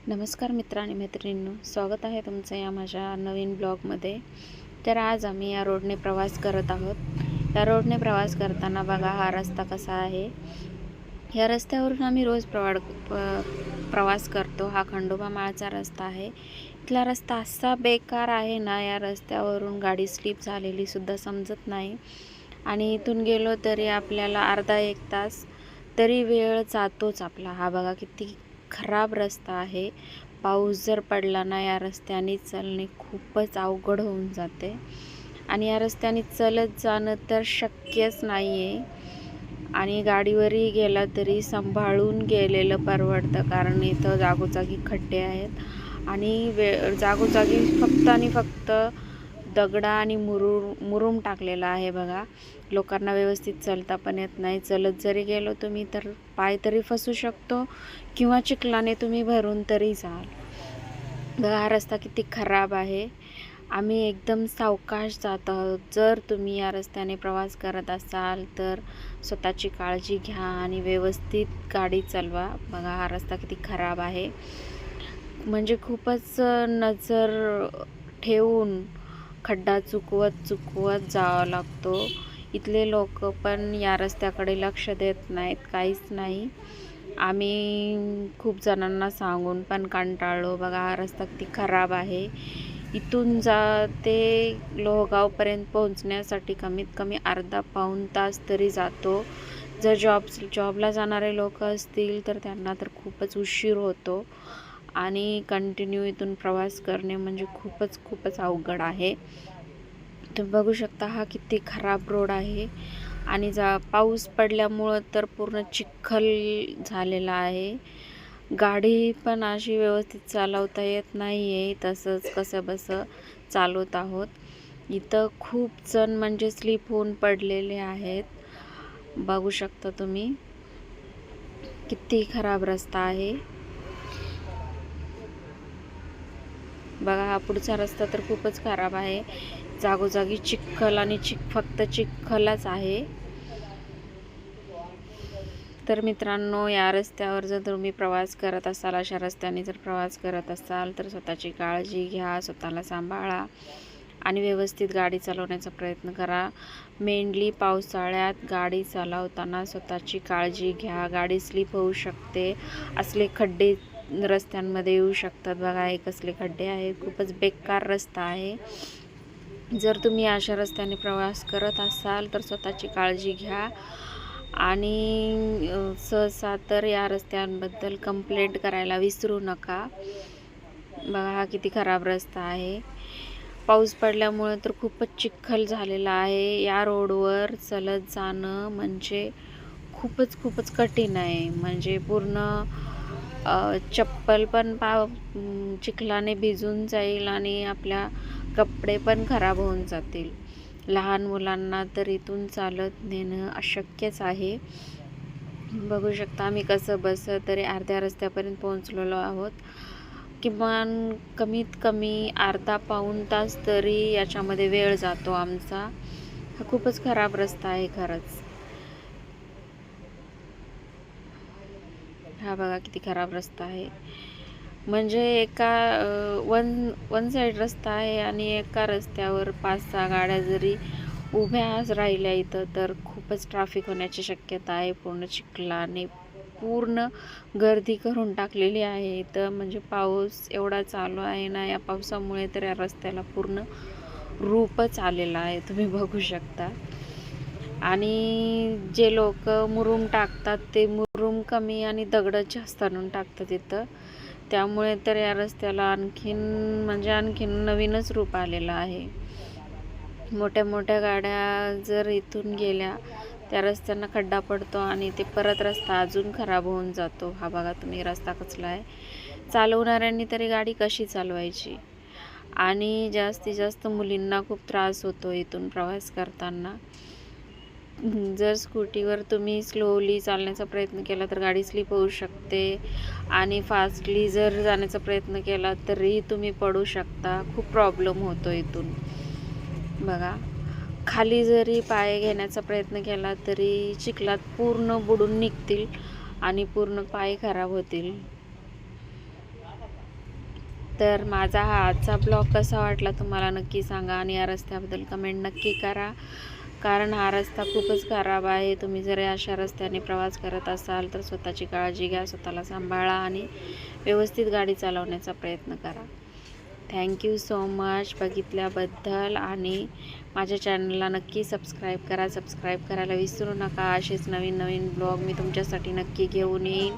नमस्कार मित्र आणि मैत्रिणींनो, स्वागत आहे तुमचं या माझ्या नवीन ब्लॉगमध्ये। तर आज आम्ही या रोडने प्रवास करत आहोत। या रोडने प्रवास करताना बघा हा रस्ता कसा आहे। या रस्त्यावरून आम्ही रोज प्रवास करतो। हा खंडोबा माळचा रस्ता आहे। इथला रस्ता असा बेकार आहे ना, या रस्त्यावरून गाडी स्लिप झालेली सुद्धा समजत नाही आणि इथून गेलो तरी आपल्याला अर्धा एक तास तरी वेळ जातोच आपला। हा बघा किती खराब रस्ता आहे। पाऊस जर पडला ना, या रस्त्याने चालणे खूपच अवघड होऊन जाते आणि या रस्त्याने चालत जाणं तर शक्यच नाही आहे आणि गाडीवरही गेला तरी सांभाळून गेलेलं परवडतं, कारण इथं जागोजागी खड्डे आहेत आणि जागोजागी फक्त आणि फक्त दगडा आणि मुरुम टाकलेला आहे बघा। लोकांना व्यवस्थित चालता पण येत नाही। चलत जरी गेलो तुम्ही तर पाय तरी फसू शकतो किंवा चिखलाने तुम्ही भरून तरी जाल। बघा हा रस्ता किती खराब आहे। आम्ही एकदम सावकाश जात आहोत। जर तुम्ही या रस्त्याने प्रवास करत असाल तर स्वतःची काळजी घ्या आणि व्यवस्थित गाडी चालवा। बघा हा रस्ता किती खराब आहे, म्हणजे खूपच नजर ठेवून खड्डा चुकवत जावं लागतो। इथले लोक पण या रस्त्याकडे लक्ष देत नाहीत, काहीच नाही। आम्ही खूप जणांना सांगून पण कंटाळलो। बघा हा रस्ता किती खराब आहे। इथून ते लोहगावपर्यंत पोहोचण्यासाठी कमीत कमी अर्धा पाऊण तास तरी जातो। जर जॉबला जाणारे लोक असतील तर त्यांना तर खूपच उशीर होतो आणि कंटिन्यू इथून प्रवास करणे म्हणजे खूपच अवघड आहे। तुम्ही बघू शकता हा किती खराब रोड आहे आणि पाऊस पडल्यामुळं तर पूर्ण चिखल झालेला आहे। गाडी पण अशी व्यवस्थित चालवता येत नाही आहे, तसंच कसंबसं चालवत आहोत। इथं खूप जण म्हणजे स्लिप होऊन पडलेले आहेत। बघू शकता तुम्ही किती खराब रस्ता आहे। बघा हा पुढचा रस्ता तर खूपच खराब आहे। जागोजागी चिखल आणि फक्त चिखलच आहे। तर मित्रांनो, या रस्त्यावर जर तुम्ही प्रवास करत असाल, अशा रस्त्याने जर प्रवास करत असाल तर स्वतःची काळजी घ्या, स्वतःला सांभाळा आणि व्यवस्थित गाडी चालवण्याचा प्रयत्न करा। मेनली पावसाळ्यात गाडी चालवताना स्वतःची काळजी घ्या। गाडी स्लिप होऊ शकते, असले खड्डे रस्त्यांमध्ये येऊ शकतात। बघा हे कसले खड्डे आहेत, खूपच बेकार रस्ता आहे। जर तुम्ही अशा रस्त्याने प्रवास करत असाल तर स्वतःची काळजी घ्या आणि सहसा तर या रस्त्यांबद्दल कंप्लेंट करायला विसरू नका। बघा हा किती खराब रस्ता आहे। पाऊस पडल्यामुळे तर खूपच चिखल झालेला आहे। या रोडवर चालत जाणं म्हणजे खूपच कठीण आहे। म्हणजे पूर्ण चप्पल पण चिखलाने भिजून जाईल आणि आपल्या कपडे पण खराब होऊन जातील। लहान मुलांना तर इथून चालत नेणं अशक्यच आहे। बघू शकता आम्ही कसं बस तरी अर्ध्या रस्त्यापर्यंत पोहोचलेलो आहोत। किमान कमीत कमी अर्धा पाऊण तास तरी याच्यामध्ये वेळ जातो आमचा। हा खूपच खराब रस्ता आहे खरंच। हा बघा किती खराब रस्ता आहे, म्हणजे एका वन साईड रस्ता आहे आणि एका रस्त्यावर 5-6 गाड्या जरी उभ्या राहिल्या इथं तर खूपच ट्रॅफिक होण्याची शक्यता आहे। पूर्ण चिखलाने पूर्ण गर्दी करून टाकलेली आहे इथं। म्हणजे पाऊस एवढा चालू आहे ना, या पावसामुळे तर या रस्त्याला पूर्ण रूपच आलेलं आहे, तुम्ही बघू शकता। आणि जे लोक मुरुम टाकतात ते मुरुम कमी आणि दगड जास्त आणून टाकतात इथं, त्यामुळे तर या रस्त्याला आणखीन नवीनच रूप आलेलं आहे। मोठ्या गाड्या जर इथून गेल्या त्या रस्त्यांना खड्डा पडतो आणि ते परत रस्ता अजून खराब होऊन जातो। हा बघा तुम्ही रस्ता कसला आहे। चालवणाऱ्यांनी तरी गाडी कशी चालवायची, आणि जास्तीत जास्त मुलींना खूप त्रास होतो इथून प्रवास करताना। जर स्कूटीवर तुम्ही स्लोली चालण्याचा प्रयत्न केला तर गाडी स्लिप होऊ शकते आणि फास्टली जर जाण्याचा प्रयत्न केला तरी तुम्ही पडू शकता। खूप प्रॉब्लेम होतो इथून। बघा खाली जरी पाय घेण्याचा प्रयत्न केला तरी चिखलात पूर्ण बुडून निघतील आणि पूर्ण पाय खराब होतील। तर माझा हा आजचा ब्लॉग कसा वाटला तुम्हाला नक्की सांगा आणि या रस्त्याबद्दल कमेंट नक्की करा, कारण हा रस्ता खूपच खराब आहे. तुम्ही जर अशा रस्त्याने प्रवास करत असाल तर स्वतःची काळजी घ्या, स्वतःला सांभाळा आणि व्यवस्थित गाडी चालवण्याचा प्रयत्न करा. थँक्यू सो मच बघितल्याबद्दल आणि माझ्या चॅनलला नक्की सबस्क्राईब करा. सबस्क्राईब करायला विसरू नका. असेच नवीन नवीन ब्लॉग मी तुमच्यासाठी नक्की घेऊन येईन.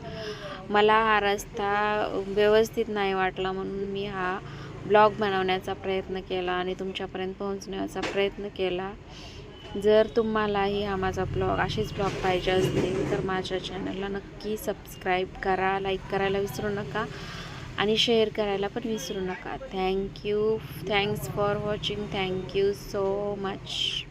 मला हा रस्ता व्यवस्थित नाही वाटला म्हणून मी हा ब्लॉग बनवण्याचा प्रयत्न केला आणि तुमच्यापर्यंत पोहोचण्याचा प्रयत्न केला. जर तुम्हालाही हा माझा ब्लॉग असेच ब्लॉग पाहिजे असतील तर माझ्या चॅनलला नक्की सबस्क्राईब करा, लाईक करायला विसरू नका आणि शेअर करायला पण विसरू नका. Thanks for watching. Thank you so much.